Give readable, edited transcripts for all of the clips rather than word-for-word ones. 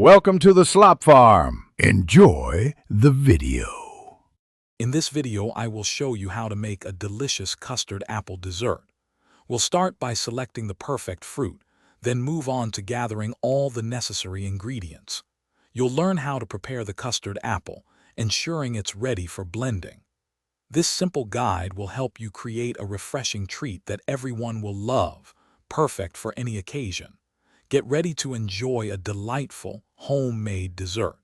Welcome to the Slop Farm. Enjoy the video. In this video, I will show you how to make a delicious custard apple dessert. We'll start by selecting the perfect fruit, then move on to gathering all the necessary ingredients. You'll learn how to prepare the custard apple, ensuring it's ready for blending. This simple guide will help you create a refreshing treat that everyone will love, perfect for any occasion. Get ready to enjoy a delightful, homemade dessert.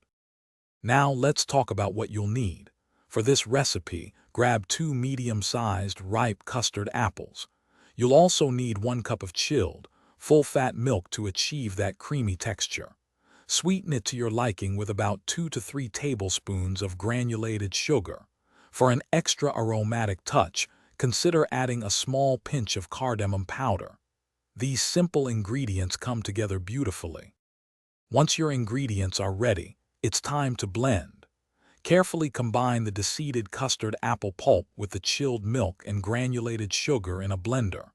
Now let's talk about what you'll need. For this recipe, grab 2 medium-sized ripe custard apples. You'll also need 1 cup of chilled, full-fat milk to achieve that creamy texture. Sweeten it to your liking with about 2 to 3 tablespoons of granulated sugar. For an extra aromatic touch, consider adding a small pinch of cardamom powder. These simple ingredients come together beautifully. Once your ingredients are ready, it's time to blend. Carefully combine the deseeded custard apple pulp with the chilled milk and granulated sugar in a blender.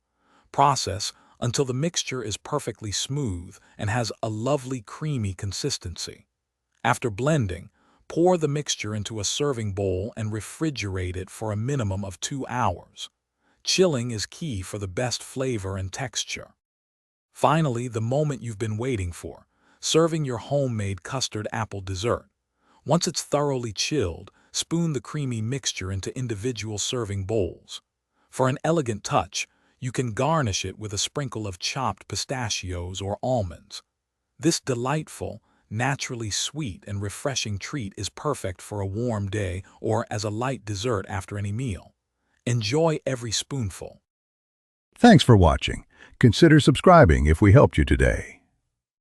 Process until the mixture is perfectly smooth and has a lovely creamy consistency. After blending, pour the mixture into a serving bowl and refrigerate it for a minimum of 2 hours. Chilling is key for the best flavor and texture. Finally, the moment you've been waiting for, serving your homemade custard apple dessert. Once it's thoroughly chilled, spoon the creamy mixture into individual serving bowls. For an elegant touch, you can garnish it with a sprinkle of chopped pistachios or almonds. This delightful, naturally sweet and refreshing treat is perfect for a warm day or as a light dessert after any meal. Enjoy every spoonful. Thanks for watching. Consider subscribing if we helped you today.